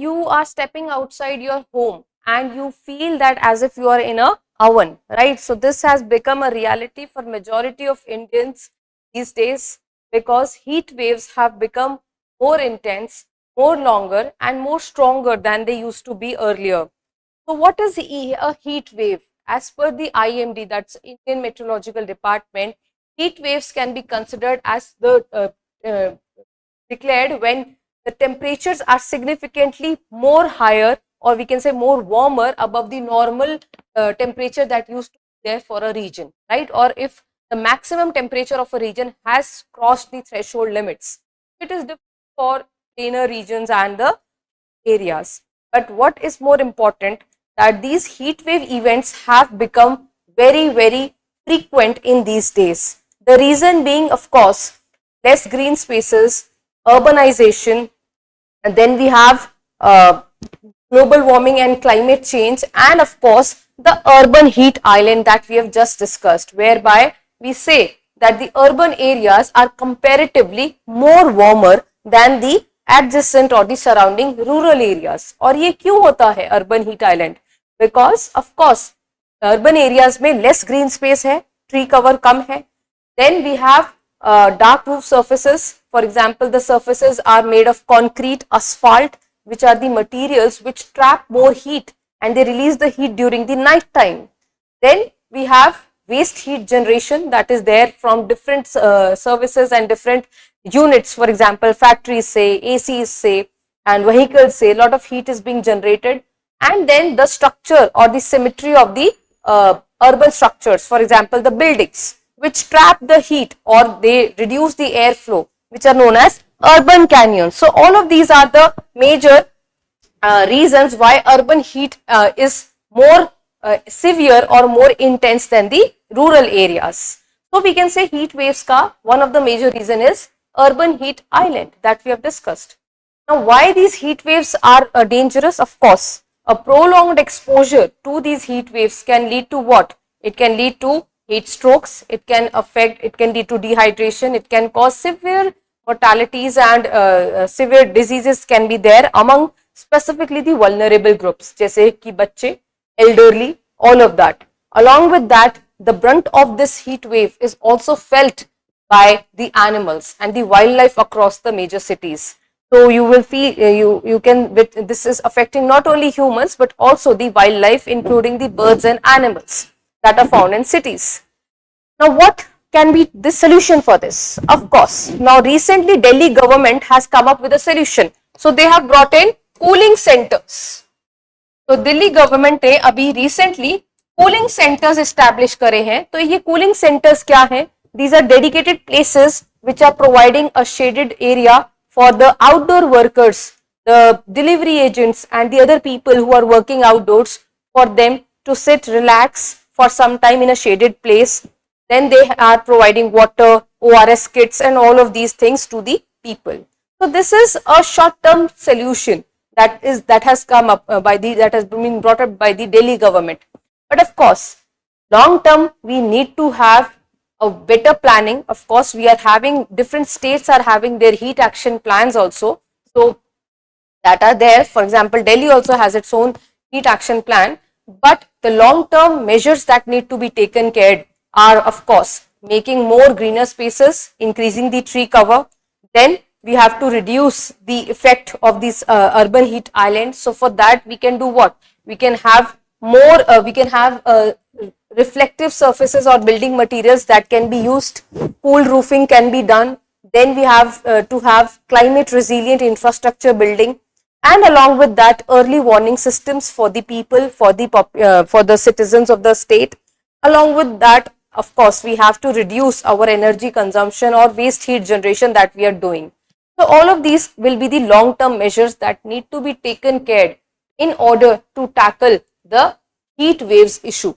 you are stepping outside your home and you feel that as if you are in a oven, right? So this has become a reality for majority of Indians these days, because heat waves have become more intense, more longer and more stronger than they used to be earlier. So what is a heat wave? As per the IMD, that's Indian Meteorological Department, heat waves can be considered as the declared when the temperatures are significantly more higher, or we can say more warmer above the normal temperature that used to be there for a region, right? Or if the maximum temperature of a region has crossed the threshold limits. It is different for plainer regions and the areas. But what is more important, that these heat wave events have become very frequent in these days. The reason being, of course, less green spaces, urbanization, and then we have global warming and climate change, and of course the urban heat island that we have just discussed, whereby we say that the urban areas are comparatively more warmer than the adjacent or the surrounding rural areas. और ये क्यों होता है urban heat island? Because of course urban areas में less green space है, tree cover कम है. Then we have dark roof surfaces. For example, the surfaces are made of concrete, asphalt, which are the materials which trap more heat and they release the heat during the night time. Then we have waste heat generation that is there from different services and different units. For example, factories say, ACs say, and vehicles say, a lot of heat is being generated. And then the structure or the symmetry of the urban structures, for example, the buildings, which trap the heat or they reduce the airflow, which are known as urban canyons. So all of these are the major reasons why urban heat is more severe or more intense than the rural areas. So we can say heat waves ka one of the major reason is urban heat island that we have discussed. Now why these heat waves are dangerous? Of course, a prolonged exposure to these heat waves can lead to what? It can lead to heat strokes, it can lead to dehydration, it can cause severe mortalities and severe diseases can be there among specifically the vulnerable groups, जैसे कि बच्चे, elderly, all of that. Along with that, the brunt of this heat wave is also felt by the animals and the wildlife across the major cities. So you will feel this is affecting not only humans but also the wildlife, including the birds and animals that are found in cities. Now what can be the solution for this? Of course, now recently Delhi government has come up with a solution. So they have brought in cooling centers. तो Delhi government ने अभी recently cooling centres establish करे हैं. तो ये cooling centres क्या है? These are dedicated places which are providing a shaded area for the outdoor workers, the delivery agents and the other people who are working outdoors, for them to sit, relax for some time in a shaded place. Then they are providing water, ORS kits and all of these things to the people. So this is a short-term solution that has come up that has been brought up by the Delhi government. But of course, long term we need to have a better planning. Of course, we are having different states are having their heat action plans also. So that are there. For example, Delhi also has its own heat action plan. But the long term measures that need to be taken care are, of course, making more greener spaces, increasing the tree cover. Then we have to reduce the effect of these urban heat islands. So for that we can do what? We can have more, reflective surfaces or building materials that can be used. Cool roofing can be done. Then we have to have climate resilient infrastructure building, and along with that early warning systems for the people, for the citizens of the state. Along with that, of course, we have to reduce our energy consumption or waste heat generation that we are doing. So all of these will be the long term measures that need to be taken care in order to tackle the heat waves issue.